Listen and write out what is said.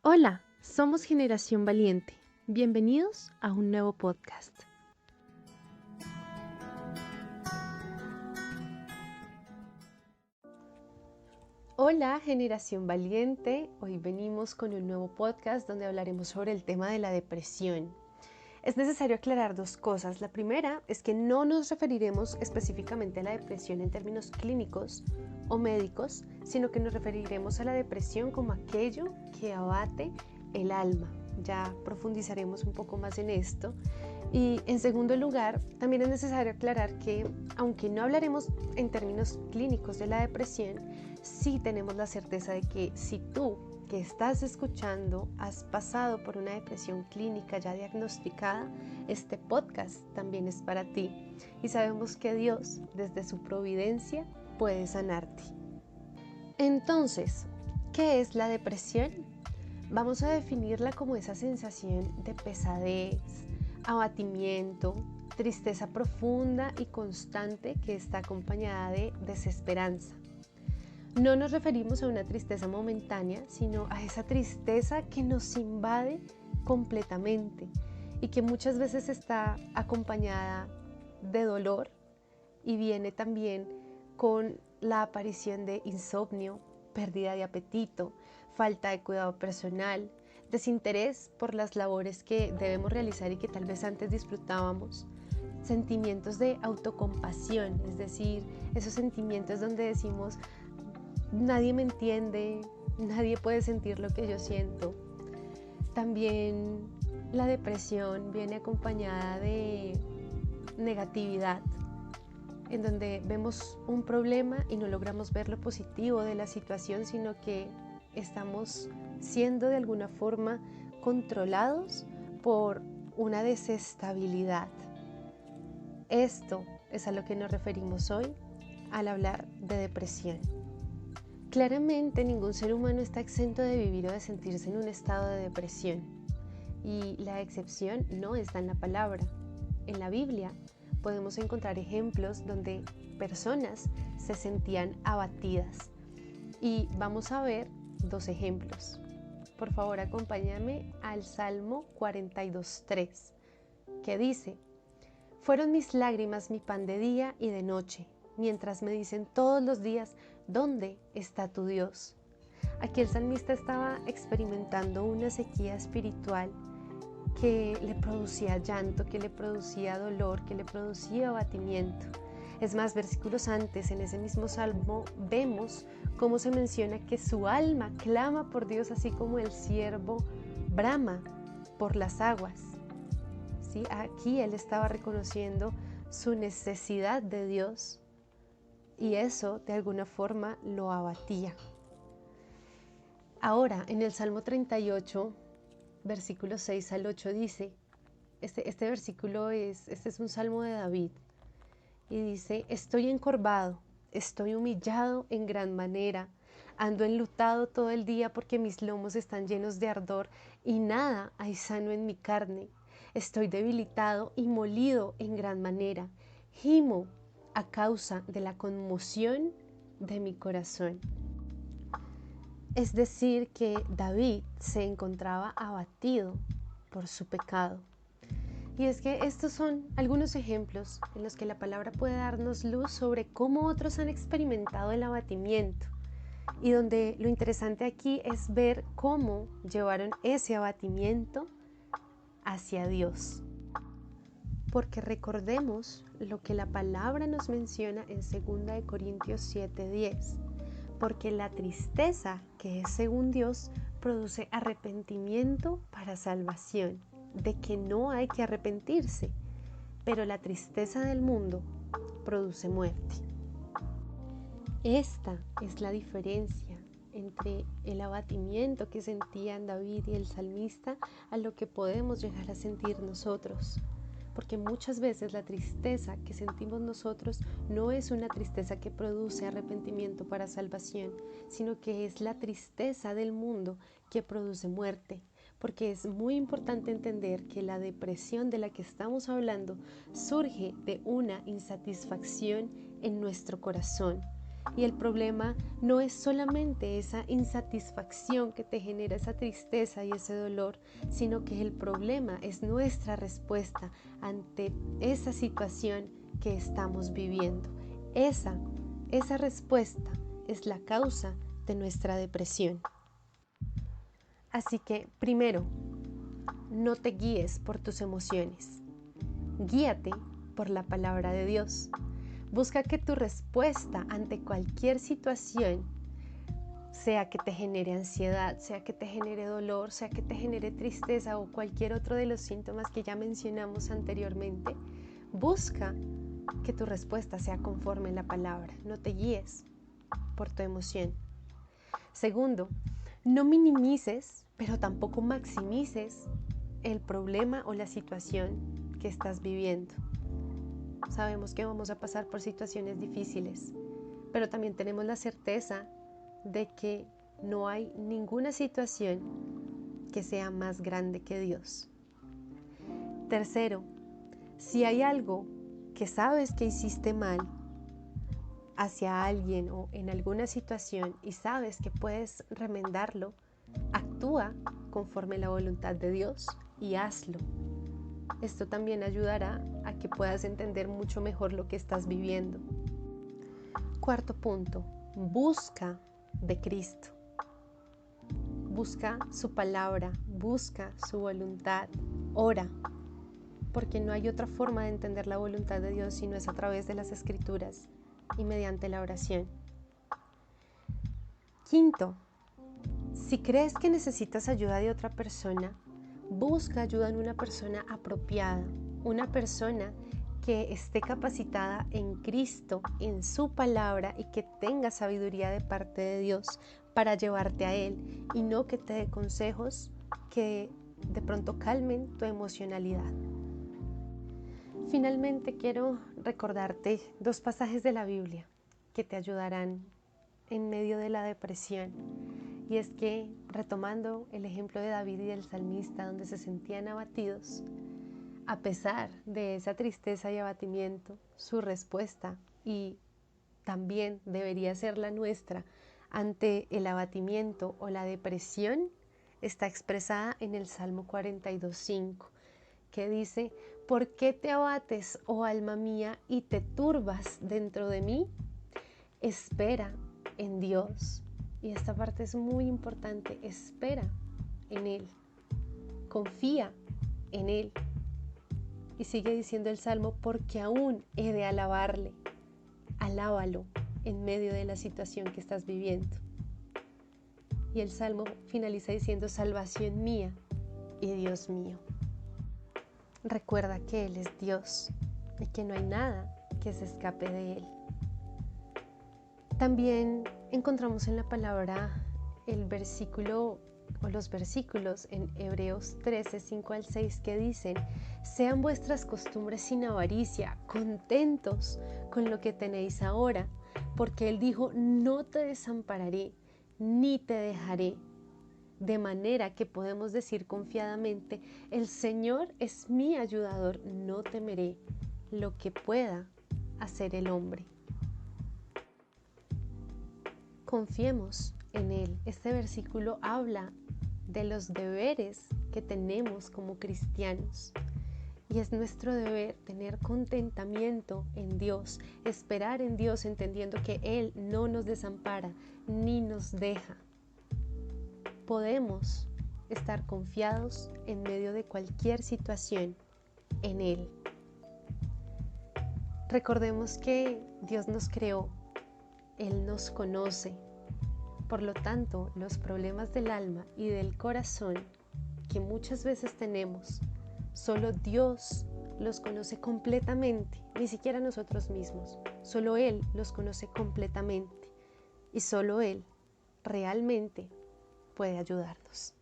Hola, somos Generación Valiente. Bienvenidos a un nuevo podcast. Hola, Generación Valiente. Hoy venimos con un nuevo podcast donde hablaremos sobre el tema de la depresión. Es necesario aclarar dos cosas. La primera es que no nos referiremos específicamente a la depresión en términos clínicos o médicos, sino que nos referiremos a la depresión como aquello que abate el alma. Ya profundizaremos un poco más en esto. Y en segundo lugar, también es necesario aclarar que, aunque no hablaremos en términos clínicos de la depresión, sí tenemos la certeza de que si tú que estás escuchando has pasado por una depresión clínica ya diagnosticada, este podcast también es para ti. Y sabemos que Dios, desde su providencia, puede sanarte. Entonces, ¿qué es la depresión? Vamos a definirla como esa sensación de pesadez, abatimiento, tristeza profunda y constante que está acompañada de desesperanza. No nos referimos a una tristeza momentánea, sino a esa tristeza que nos invade completamente y que muchas veces está acompañada de dolor y viene también con la aparición de insomnio, pérdida de apetito, falta de cuidado personal, desinterés por las labores que debemos realizar y que tal vez antes disfrutábamos, sentimientos de autocompasión, es decir, esos sentimientos donde decimos nadie me entiende, nadie puede sentir lo que yo siento. También la depresión viene acompañada de negatividad, en donde vemos un problema y no logramos ver lo positivo de la situación, sino que estamos siendo de alguna forma controlados por una desestabilidad. Esto es a lo que nos referimos hoy al hablar de depresión. Claramente ningún ser humano está exento de vivir o de sentirse en un estado de depresión, y la excepción no está en la palabra. En la Biblia podemos encontrar ejemplos donde personas se sentían abatidas, y vamos a ver dos ejemplos. Por favor, acompáñame al Salmo 42:3, que dice: fueron mis lágrimas mi pan de día y de noche, mientras me dicen todos los días, ¿dónde está tu Dios? Aquí el salmista estaba experimentando una sequía espiritual que le producía llanto, que le producía dolor, que le producía abatimiento. Es más, versículos antes, en ese mismo salmo, vemos cómo se menciona que su alma clama por Dios, así como el ciervo brama por las aguas. ¿Sí? Aquí él estaba reconociendo su necesidad de Dios, y eso de alguna forma lo abatía. Ahora, en el Salmo 38, versículos 6 al 8 dice, este versículo este es un salmo de David, y dice: estoy encorvado, estoy humillado en gran manera, ando enlutado todo el día porque mis lomos están llenos de ardor y nada hay sano en mi carne. Estoy debilitado y molido en gran manera, gimo a causa de la conmoción de mi corazón. Es decir, que David se encontraba abatido por su pecado. Y es que estos son algunos ejemplos en los que la palabra puede darnos luz sobre cómo otros han experimentado el abatimiento, y donde lo interesante aquí es ver cómo llevaron ese abatimiento hacia Dios. Porque recordemos lo que la palabra nos menciona en 2 Corintios 7:10. Porque la tristeza, que es según Dios, produce arrepentimiento para salvación, de que no hay que arrepentirse, pero la tristeza del mundo produce muerte. Esta es la diferencia entre el abatimiento que sentían David y el salmista a lo que podemos llegar a sentir nosotros. Porque muchas veces la tristeza que sentimos nosotros no es una tristeza que produce arrepentimiento para salvación, sino que es la tristeza del mundo que produce muerte. Porque es muy importante entender que la depresión de la que estamos hablando surge de una insatisfacción en nuestro corazón. Y el problema no es solamente esa insatisfacción que te genera esa tristeza y ese dolor, sino que el problema es nuestra respuesta ante esa situación que estamos viviendo. Esa respuesta es la causa de nuestra depresión. Así que, primero, no te guíes por tus emociones. Guíate por la palabra de Dios. Busca que tu respuesta ante cualquier situación, sea que te genere ansiedad, sea que te genere dolor, sea que te genere tristeza o cualquier otro de los síntomas que ya mencionamos anteriormente, busca que tu respuesta sea conforme a la palabra. No te guíes por tu emoción. Segundo, no minimices, pero tampoco maximices el problema o la situación que estás viviendo. Sabemos que vamos a pasar por situaciones difíciles, pero también tenemos la certeza de que no hay ninguna situación que sea más grande que Dios. Tercero, si hay algo que sabes que hiciste mal hacia alguien o en alguna situación y sabes que puedes remendarlo, actúa conforme a la voluntad de Dios y hazlo. Esto también ayudará a que puedas entender mucho mejor lo que estás viviendo. Cuarto punto, busca de Cristo. Busca su palabra, busca su voluntad, ora, porque no hay otra forma de entender la voluntad de Dios si no es a través de las Escrituras y mediante la oración. Quinto, si crees que necesitas ayuda de otra persona, busca ayuda en una persona apropiada, una persona que esté capacitada en Cristo, en su palabra y que tenga sabiduría de parte de Dios para llevarte a Él y no que te dé consejos que de pronto calmen tu emocionalidad. Finalmente quiero recordarte 2 pasajes de la Biblia que te ayudarán en medio de la depresión. Y es que, retomando el ejemplo de David y del salmista, donde se sentían abatidos, a pesar de esa tristeza y abatimiento, su respuesta, y también debería ser la nuestra, ante el abatimiento o la depresión, está expresada en el Salmo 42:5, que dice: ¿Por qué te abates, oh alma mía, y te turbas dentro de mí? Espera en Dios. Y esta parte es muy importante. Espera en Él. Confía en Él. Y sigue diciendo el Salmo: porque aún he de alabarle. Alábalo en medio de la situación que estás viviendo. Y el Salmo finaliza diciendo: salvación mía y Dios mío. Recuerda que Él es Dios y que no hay nada que se escape de Él. También encontramos en la palabra el versículo o los versículos en Hebreos 13:5-6 que dicen: sean vuestras costumbres sin avaricia, contentos con lo que tenéis ahora, porque Él dijo: no te desampararé ni te dejaré. De manera que podemos decir confiadamente: el Señor es mi ayudador, no temeré lo que pueda hacer el hombre. Confiemos en Él. Este versículo habla de los deberes que tenemos como cristianos. Y es nuestro deber tener contentamiento en Dios, esperar en Dios, entendiendo que Él no nos desampara ni nos deja. Podemos estar confiados en medio de cualquier situación en Él. Recordemos que Dios nos creó, Él nos conoce. Por lo tanto, los problemas del alma y del corazón que muchas veces tenemos, solo Dios los conoce completamente, ni siquiera nosotros mismos. Solo Él los conoce completamente y solo Él realmente puede ayudarnos.